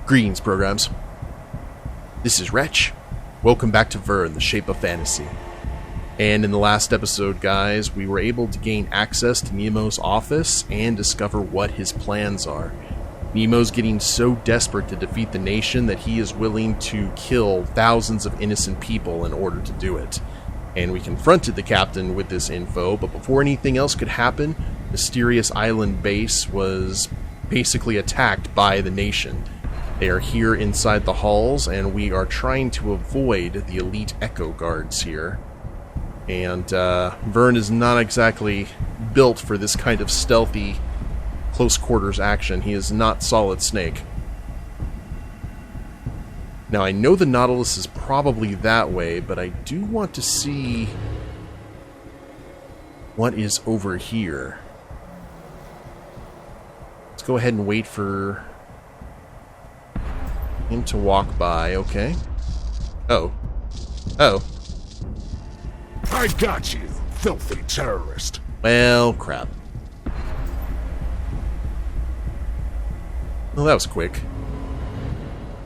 Greetings, programs. This is Wretch. Welcome back to Verne, the Shape of Fantasy. And in the last episode, guys, we were able to gain access to Nemo's office and discover what his plans are. Nemo's getting so desperate to defeat the nation that he is willing to kill thousands of innocent people in order to do it. And we confronted the captain with this info, but before anything else could happen, Mysterious Island base was basically attacked by the nation. They are here inside the halls, and we are trying to avoid the elite echo guards here. And Verne is not exactly built for this kind of stealthy, close quarters action. He is not Solid Snake. Now, I know the Nautilus is probably that way, but I do want to see what is over here. Let's go ahead and wait for him to walk by. Okay. Oh. I got you, filthy terrorist. Well, crap. Well, that was quick.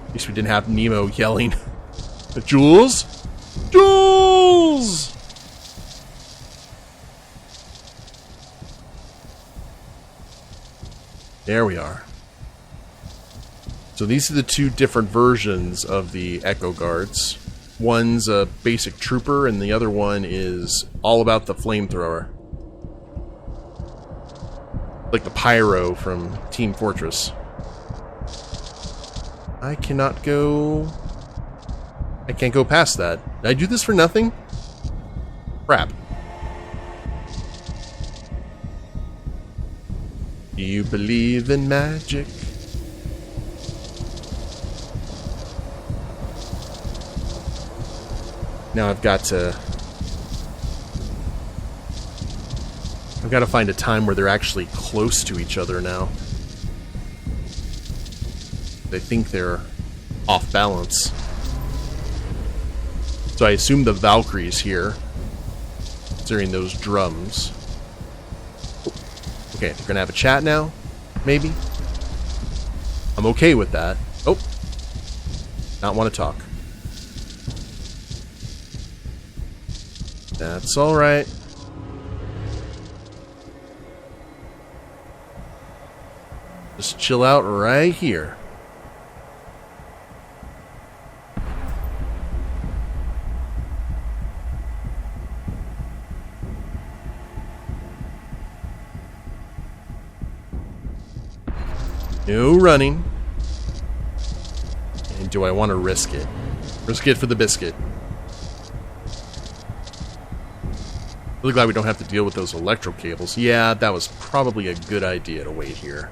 At least we didn't have Nemo yelling, Jules? Jules! There we are. So these are the two different versions of the Echo Guards. One's a basic trooper, and the other one is all about the flamethrower. Like the pyro from Team Fortress. I can't go past that. Did I do this for nothing? Crap. Do you believe in magic? Now I've got to find a time where they're actually close to each other now. They think they're off balance. So I assume the Valkyrie's here, considering those drums. Okay, they're gonna have a chat now, maybe? I'm okay with that. Oh, not want to talk. That's alright. Just chill out right here. No running. And do I want to risk it? Risk it for the biscuit. Really glad we don't have to deal with those electro cables. Yeah, that was probably a good idea to wait here.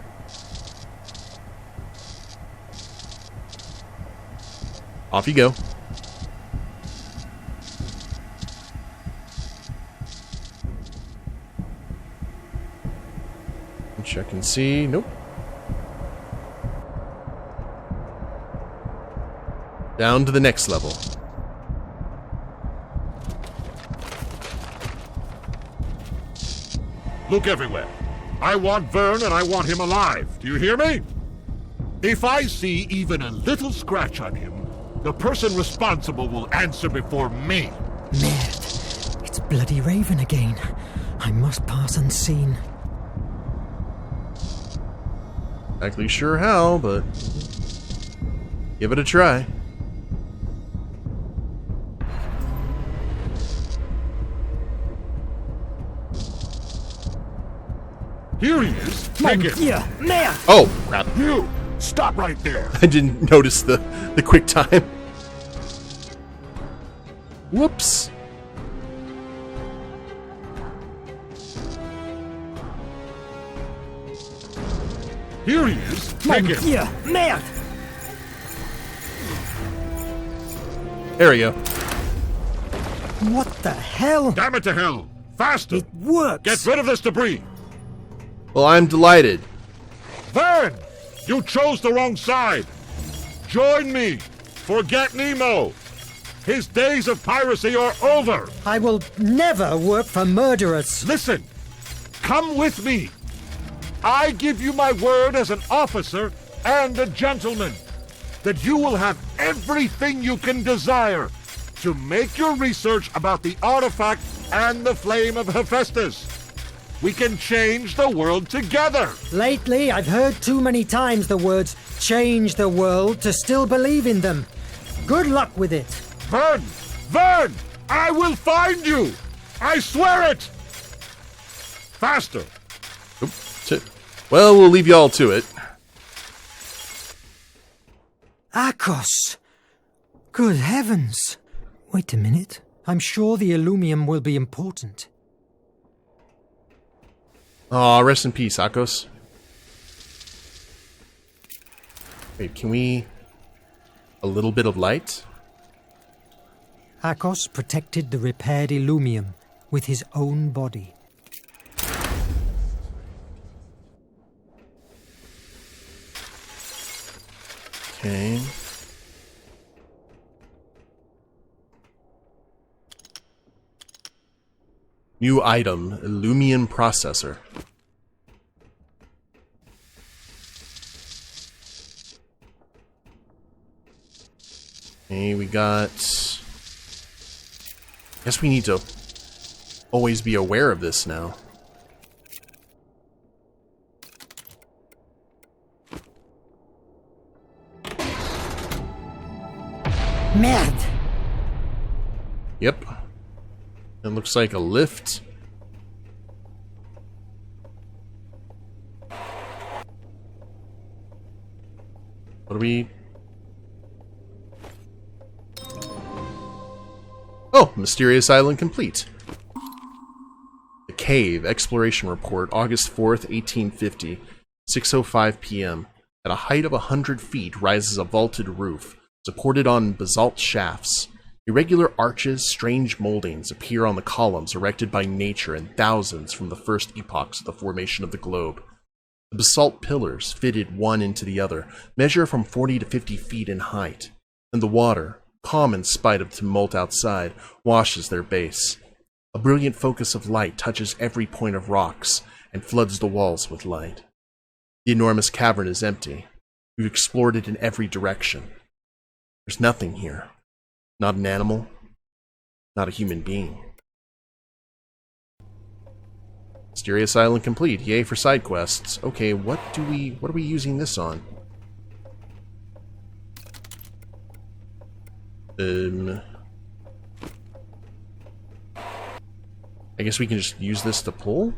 Off you go. Check and see. Nope. Down to the next level. Look everywhere. I want Verne and I want him alive. Do you hear me? If I see even a little scratch on him, the person responsible will answer before me. Merd. It's bloody Raven again. I must pass unseen. Exactly sure how, but give it a try. Here he is. Take him. Yeah, Oh, crap. You, stop right there. I didn't notice the quick time. Whoops. Here he is. Take him. yeah, merd. There we go. What the hell? Damn it to hell. Faster. It works. Get rid of this debris. Well, I'm delighted. Verne, you chose the wrong side. Join me. Forget Nemo. His days of piracy are over. I will never work for murderers. Listen, come with me. I give you my word as an officer and a gentleman. that you will have everything you can desire to make your research about the artifact and the flame of Hephaestus. We can change the world together. Lately, I've heard too many times the words change the world to still believe in them. Good luck with it. Verne! Verne! I will find you! I swear it! Faster! Well, we'll leave y'all to it. Akos! Good heavens! Wait a minute. I'm sure the Illumium will be important. Aw, rest in peace, Akos. Wait, can we... a little bit of light? Akos protected the repaired Illumium with his own body. Okay. New item, Illumium processor. Okay, we got... guess we need to always be aware of this now. Merde! Yep. It looks like a lift. What do we... oh, Mysterious Island complete. The Cave, Exploration Report, August 4th, 1850, 6:05 p.m. At a height of 100 feet rises a vaulted roof, supported on basalt shafts. Irregular arches, strange moldings appear on the columns erected by nature in thousands from the first epochs of the formation of the globe. The basalt pillars, fitted one into the other, measure from 40 to 50 feet in height, and the water, calm in spite of tumult outside, washes their base. A brilliant focus of light touches every point of rocks and floods the walls with light. The enormous cavern is empty. We've explored it in every direction. There's nothing here. Not an animal. Not a human being. Mysterious Island complete. Yay for side quests. Okay, what are we using this on? I guess we can just use this to pull?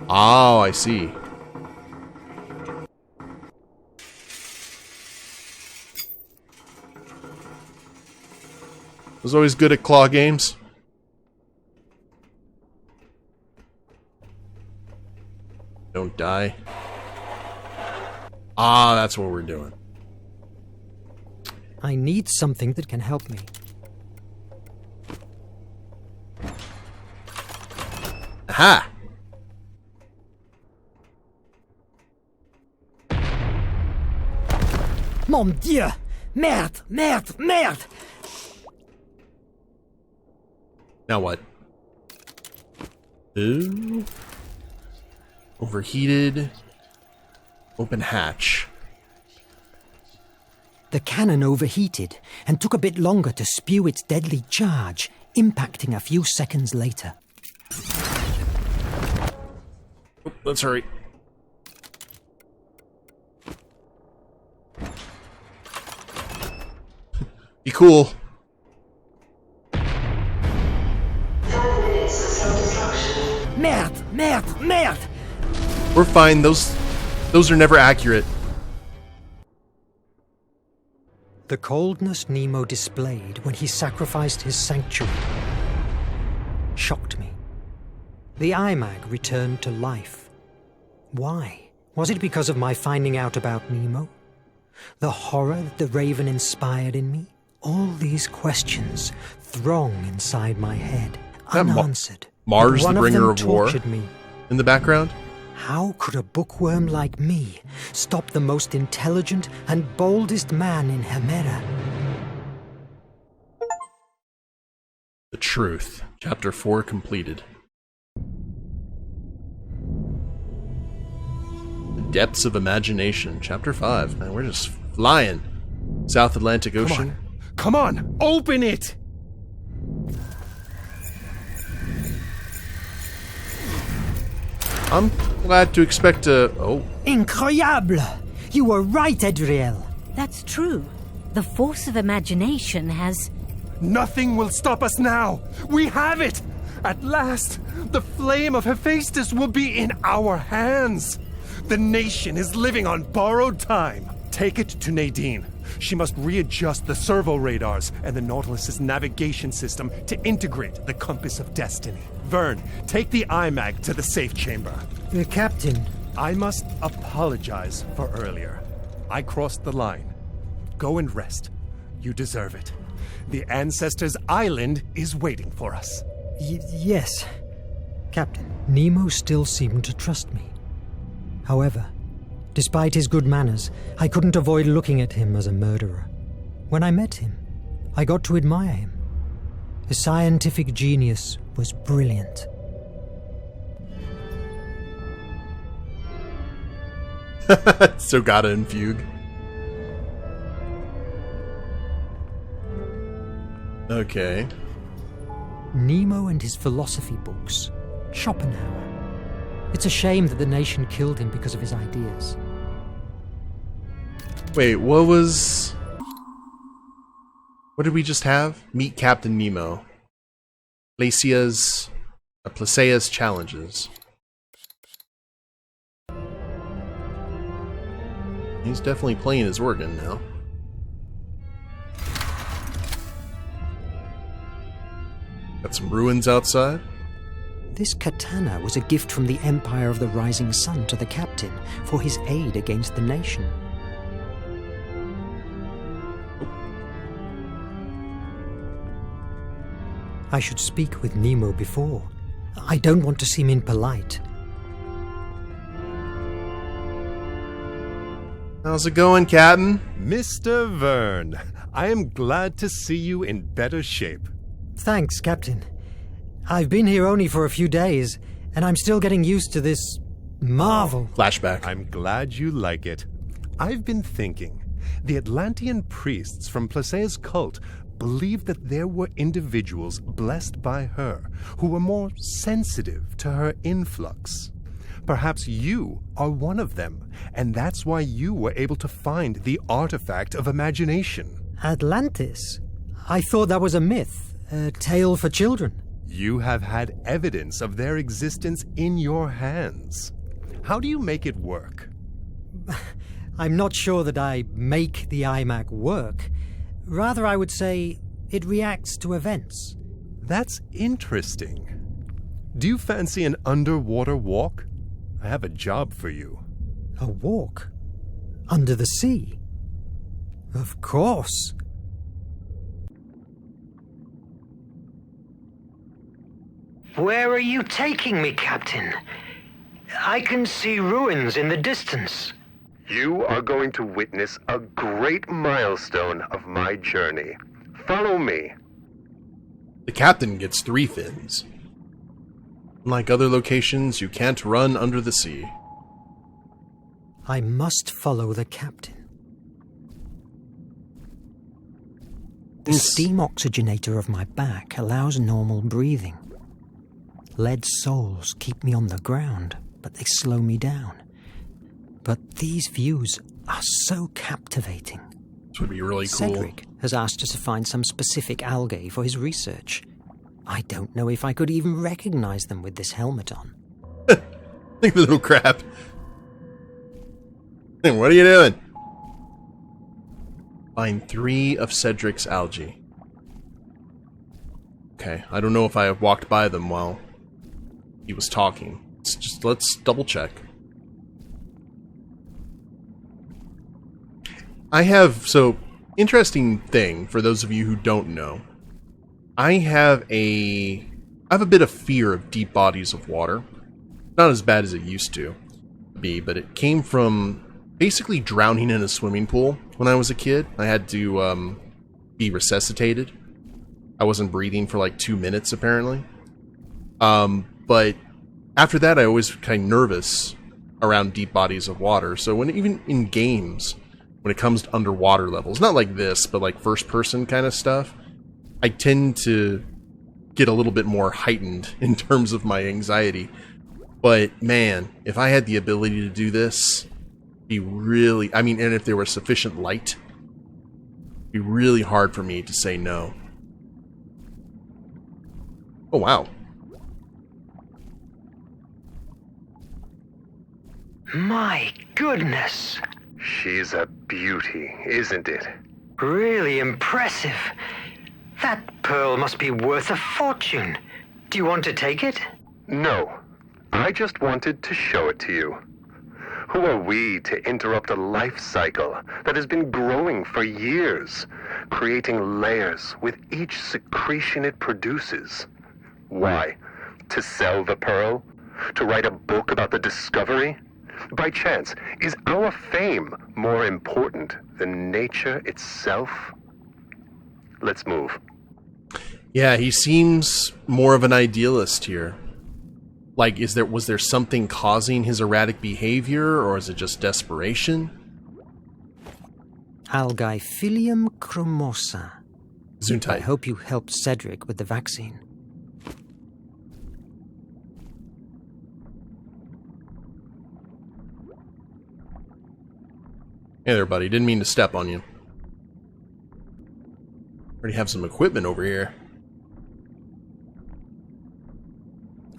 Oh, I see. I was always good at claw games. Don't die. Ah, that's what we're doing. I need something that can help me. Aha! Mon Dieu! Merde! Merde! Merde! Now what? Ooh. Overheated. Open hatch. The cannon overheated and took a bit longer to spew its deadly charge, impacting a few seconds later. Let's hurry. Be cool. Merde! Merde! Merde! We're fine. Those are never accurate. The coldness Nemo displayed when he sacrificed his sanctuary shocked me. The iMag returned to life. Why? Was it because of my finding out about Nemo? The horror that the Raven inspired in me? All these questions throng inside my head, unanswered. Mars, the One bringer of them of war, tortured me. in the background. How could a bookworm like me stop the most intelligent and boldest man in Hemera? The truth. Chapter 4 completed. Depths of Imagination, Chapter 5. Man, we're just flying. South Atlantic Ocean. Come on, open it! I'm glad to expect a... Oh. Incroyable! You were right, Edriel. That's true. The force of imagination has... Nothing will stop us now! We have it! At last, the flame of Hephaestus will be in our hands! The nation is living on borrowed time. Take it to Nadine. She must readjust the servo radars and the Nautilus's navigation system to integrate the compass of destiny. Verne, take the IMAG to the safe chamber. Captain. I must apologize for earlier. I crossed the line. Go and rest. You deserve it. The Ancestors' Island is waiting for us. Yes. Captain, Nemo still seemed to trust me. However, despite his good manners, I couldn't avoid looking at him as a murderer. When I met him, I got to admire him. His scientific genius was brilliant. Sogata and Fugue. Okay. Nemo and his philosophy books. Schopenhauer. It's a shame that the nation killed him because of his ideas. Wait, what did we just have? Meet Captain Nemo. Placea's challenges. He's definitely playing his organ now. Got some ruins outside. This katana was a gift from the Empire of the Rising Sun to the captain for his aid against the nation. I should speak with Nemo before. I don't want to seem impolite. How's it going, Captain? Mr. Verne, I am glad to see you in better shape. Thanks, Captain. I've been here only for a few days, and I'm still getting used to this marvel. Flashback. I'm glad you like it. I've been thinking. The Atlantean priests from Placea's cult believed that there were individuals blessed by her who were more sensitive to her influx. Perhaps you are one of them, and that's why you were able to find the artifact of imagination. Atlantis? I thought that was a myth, a tale for children. You have had evidence of their existence in your hands. How do you make it work? I'm not sure that I make the iMac work. Rather, I would say it reacts to events. That's interesting. Do you fancy an underwater walk? I have a job for you. A walk? Under the sea? Of course. Where are you taking me, Captain? I can see ruins in the distance. You are going to witness a great milestone of my journey. Follow me. The captain gets 3 fins. Unlike other locations, you can't run under the sea. I must follow the captain. The steam oxygenator of my back allows normal breathing. Lead soles keep me on the ground, but they slow me down. But these views are so captivating. This would be really cool. Cedric has asked us to find some specific algae for his research. I don't know if I could even recognize them with this helmet on. Think the little crap. Hey, what are you doing? Find 3 of Cedric's algae. Okay, I don't know if I have walked by them while he was talking. Let's double check. Interesting thing for those of you who don't know. I have a bit of fear of deep bodies of water. Not as bad as it used to be, but it came from basically drowning in a swimming pool when I was a kid. I had to be resuscitated. I wasn't breathing for like 2 minutes apparently. But after that I always kind of nervous around deep bodies of water. So even in games, when it comes to underwater levels, not like this, but like first-person kind of stuff, I tend to get a little bit more heightened in terms of my anxiety. But man, if I had the ability to do this, it'd be really, and if there was sufficient light, it'd be really hard for me to say no. Oh wow. My goodness! She's a beauty, isn't it? Really impressive. That pearl must be worth a fortune. Do you want to take it? No. I just wanted to show it to you. Who are we to interrupt a life cycle that has been growing for years, creating layers with each secretion it produces? Why? To sell the pearl? To write a book about the discovery? By chance, is our fame more important than nature itself? Let's move. Yeah, he seems more of an idealist here. Like, was there something causing his erratic behavior, or is it just desperation? Algae Philium chromosa. I Gesundheit. hope you helped Cedric with the vaccine. Hey there, buddy. Didn't mean to step on you. Already have some equipment over here.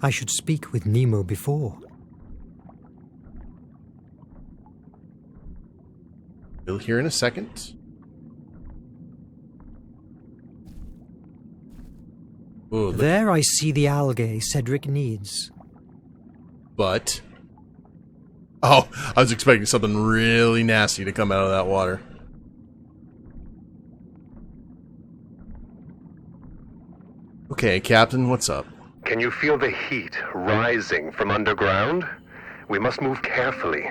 I should speak with Nemo before. We'll hear in a second. Oh, There I see the algae Cedric needs. but... Oh, I was expecting something really nasty to come out of that water. Okay, Captain, what's up? Can you feel the heat rising from underground? We must move carefully.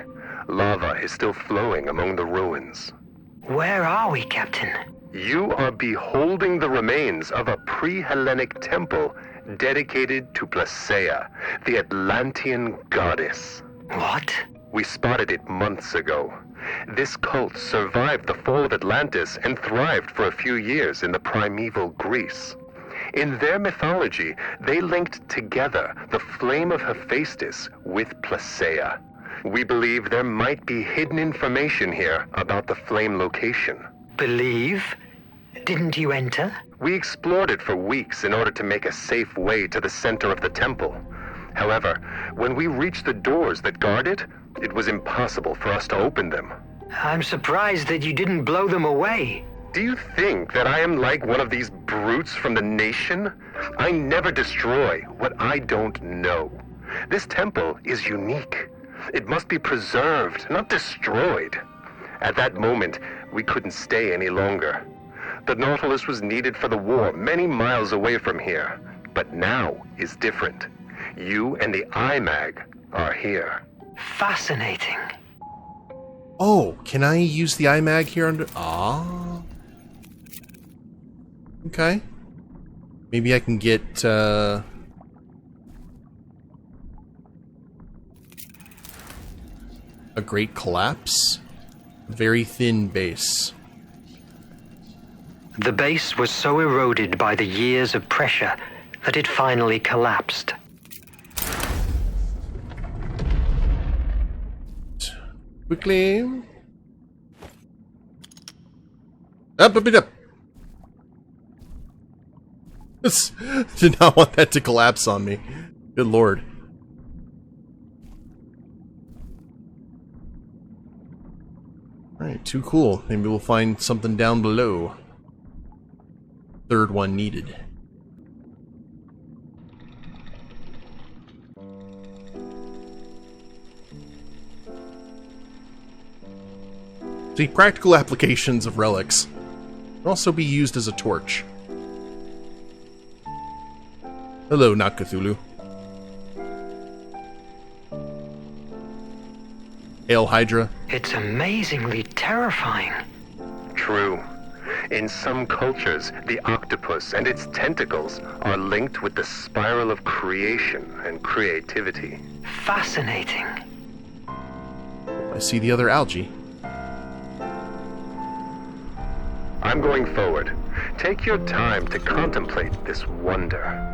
Lava is still flowing among the ruins. Where are we, Captain? You are beholding the remains of a pre-Hellenic temple dedicated to Placaea, the Atlantean goddess. What? We spotted it months ago. This cult survived the fall of Atlantis and thrived for a few years in the primeval Greece. In their mythology, they linked together the flame of Hephaestus with Placaea. We believe there might be hidden information here about the flame location. Believe? Didn't you enter? We explored it for weeks in order to make a safe way to the center of the temple. However, when we reached the doors that guard it, it was impossible for us to open them. I'm surprised that you didn't blow them away. Do you think that I am like one of these brutes from the nation? I never destroy what I don't know. This temple is unique. It must be preserved, not destroyed. At that moment, we couldn't stay any longer. The Nautilus was needed for the war many miles away from here, but now is different. You and the IMAG are here. Fascinating. Oh, can I use the IMAG here under... Ah. Okay. Maybe I can get, a great collapse. Very thin base. The base was so eroded by the years of pressure that it finally collapsed. Quickly. Up. Did not want that to collapse on me. Good lord. Alright, too cool. Maybe we'll find something down below. Third one needed. See, practical applications of relics can also be used as a torch. Hello, not Cthulhu. Hail, Hydra. It's amazingly terrifying. True. In some cultures, the octopus and its tentacles are linked with the spiral of creation and creativity. Fascinating. I see the other algae. I'm going forward. Take your time to contemplate this wonder.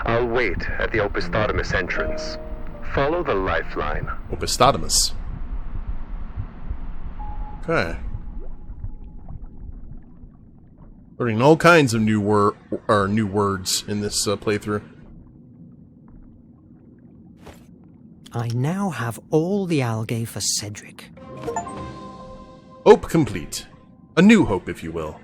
I'll wait at the Opisthotomus entrance. Follow the lifeline. Opisthotomus. Okay. Learning all kinds of new words in this playthrough. I now have all the algae for Cedric. Hope complete. A new hope, if you will.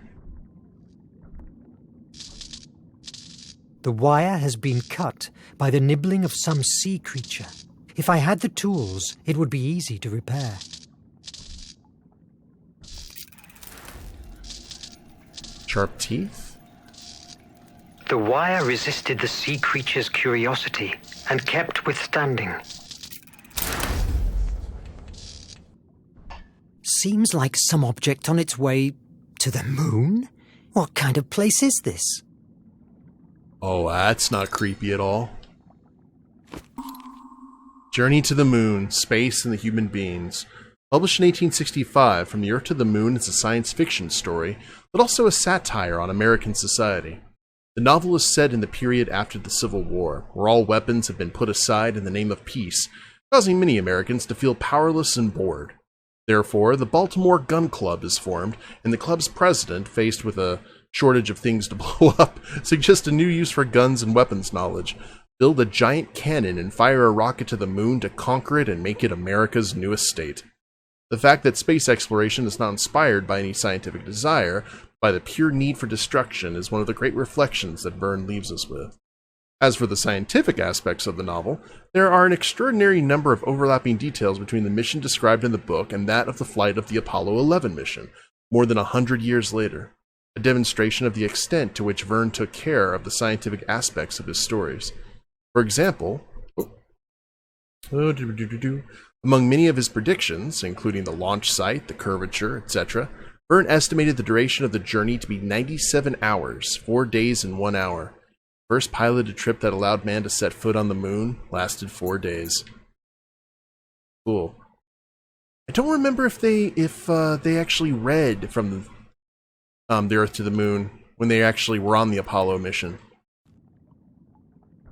The wire has been cut by the nibbling of some sea creature. If I had the tools, it would be easy to repair. Sharp teeth? The wire resisted the sea creature's curiosity and kept withstanding. Seems like some object on its way to the moon? What kind of place is this? Oh, that's not creepy at all. Journey to the Moon, Space and the Human Beings. Published in 1865, From the Earth to the Moon is a science fiction story, but also a satire on American society. The novel is set in the period after the Civil War, where all weapons have been put aside in the name of peace, causing many Americans to feel powerless and bored. Therefore, the Baltimore Gun Club is formed, and the club's president, faced with a shortage of things to blow up, suggests a new use for guns and weapons knowledge. Build a giant cannon and fire a rocket to the moon to conquer it and make it America's newest state. The fact that space exploration is not inspired by any scientific desire, by the pure need for destruction, is one of the great reflections that Verne leaves us with. As for the scientific aspects of the novel, there are an extraordinary number of overlapping details between the mission described in the book and that of the flight of the Apollo 11 mission, more than 100 years later, a demonstration of the extent to which Verne took care of the scientific aspects of his stories. For example, among many of his predictions, including the launch site, the curvature, etc., Verne estimated the duration of the journey to be 97 hours, 4 days and 1 hour. First piloted trip that allowed man to set foot on the moon lasted 4 days. Cool. I don't remember if they actually read from the Earth to the Moon when they actually were on the Apollo mission.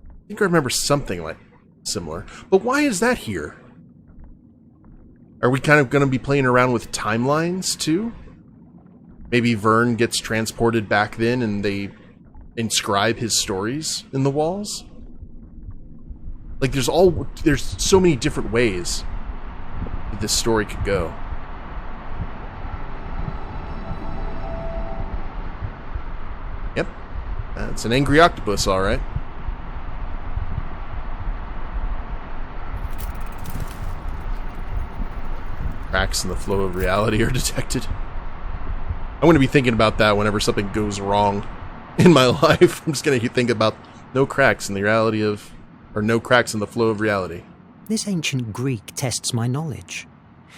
I think I remember something like similar. But why is that here? Are we kind of going to be playing around with timelines too? Maybe Verne gets transported back then and they inscribe his stories in the walls? Like there's so many different ways that this story could go. Yep. That's an angry octopus, alright. Cracks in the flow of reality are detected. I'm going to be thinking about that whenever something goes wrong in my life. I'm just going to think about no cracks in the reality of, or no cracks in the flow of reality. This ancient Greek tests my knowledge,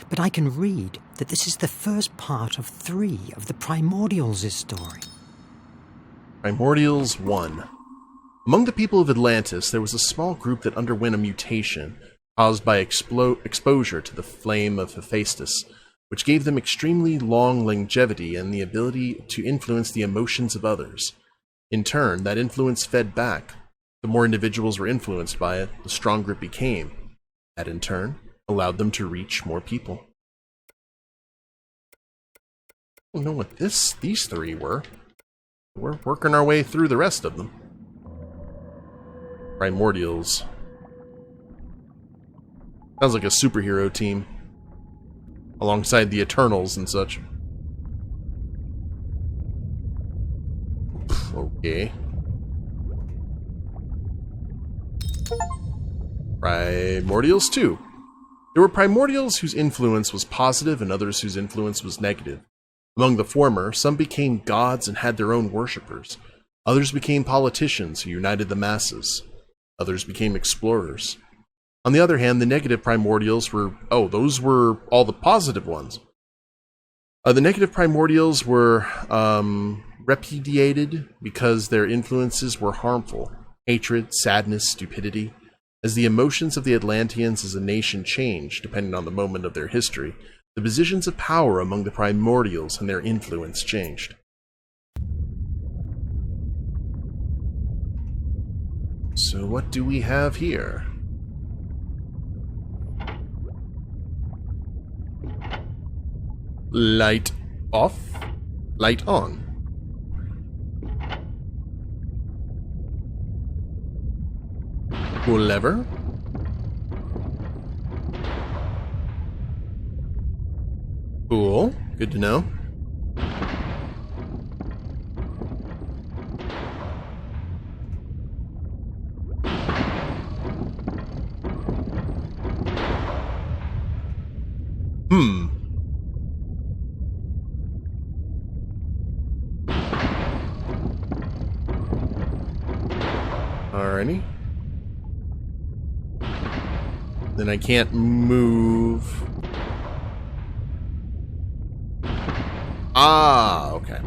but I can read that this is the first part of 3 of the Primordials' story. Primordials 1. Among the people of Atlantis, there was a small group that underwent a mutation caused by exposure to the flame of Hephaestus, which gave them extremely long longevity and the ability to influence the emotions of others. In turn, that influence fed back. The more individuals were influenced by it, the stronger it became. That, in turn, allowed them to reach more people. I don't know what these 3 were. We're working our way through the rest of them. Primordials. Sounds like a superhero team. Alongside the Eternals and such. Okay. Primordials 2. There were primordials whose influence was positive and others whose influence was negative. Among the former, some became gods and had their own worshippers. Others became politicians who united the masses. Others became explorers. On the other hand, the negative primordials were... Oh, those were all the positive ones. The negative primordials were repudiated because their influences were harmful. Hatred, sadness, stupidity. As the emotions of the Atlanteans as a nation changed, depending on the moment of their history, the positions of power among the primordials and their influence changed. So what do we have here? Light off, light on. Pull lever. Cool. Good to know. Alrighty. Then I can't move. Ah, okay.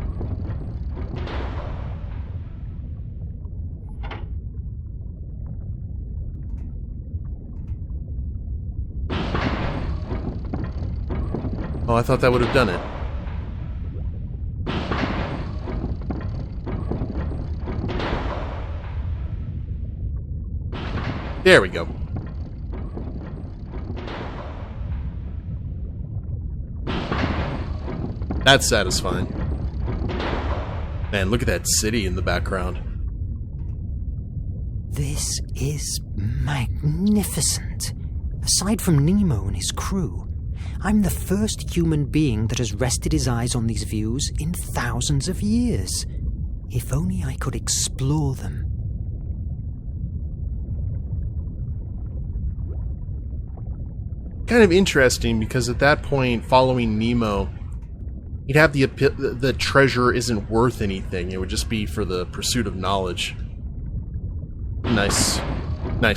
Oh, I thought that would have done it. There we go. That's satisfying. Man, look at that city in the background. This is magnificent. Aside from Nemo and his crew, I'm the first human being that has rested his eyes on these views in thousands of years. If only I could explore them. Kind of interesting, because at that point, following Nemo, he'd have the treasure isn't worth anything. It would just be for the pursuit of knowledge. Nice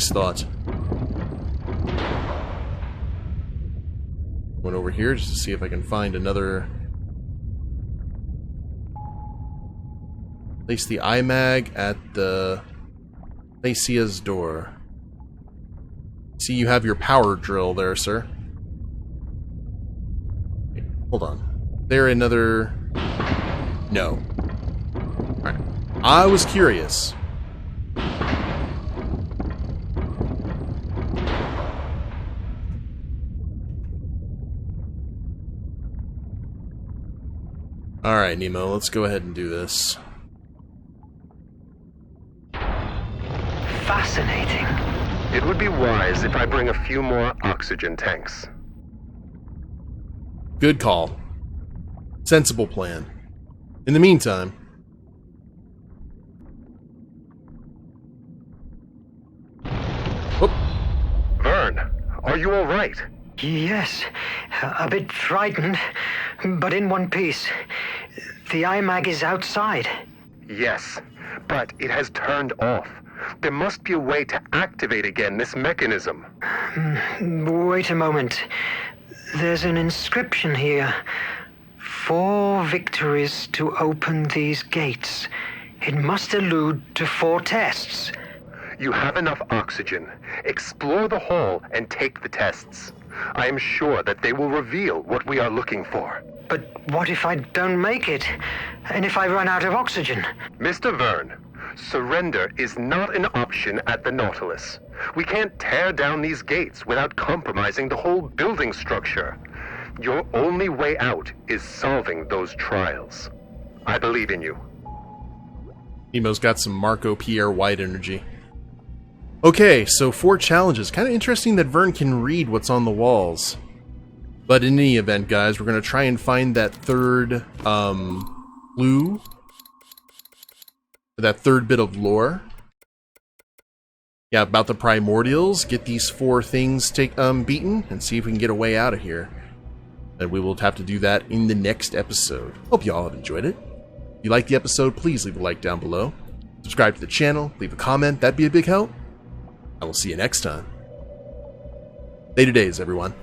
thought. Went over here just to see if I can find another. Place the iMag at the Lacia's door. See, you have your power drill there, sir. Okay, hold on. There another... No. Alright. I was curious. Alright, Nemo, let's go ahead and do this. Fascinating. It would be wise if I bring a few more oxygen tanks. Good call. Sensible plan. In the meantime... Whoop. Verne, are you alright? Yes, a bit frightened, but in one piece. The iMag is outside. Yes, but it has turned off. There must be a way to activate again this mechanism. Wait a moment. There's an inscription here. 4 victories to open these gates. It must allude to 4 tests. You have enough oxygen. Explore the hall and take the tests. I am sure that they will reveal what we are looking for. But what if I don't make it? And if I run out of oxygen? Mr. Verne, surrender is not an option at the Nautilus. We can't tear down these gates without compromising the whole building structure. Your only way out is solving those trials. I believe in you. Nemo's got some Marco Pierre White energy. Okay, so 4 challenges. Kind of interesting that Verne can read what's on the walls. But in any event, guys, we're going to try and find that third clue. That third bit of lore. Yeah, about the primordials. Get these 4 things beaten and see if we can get a way out of here. And we will have to do that in the next episode. Hope you all have enjoyed it. If you liked the episode, please leave a like down below. Subscribe to the channel, leave a comment, that'd be a big help. I will see you next time. Later days, everyone.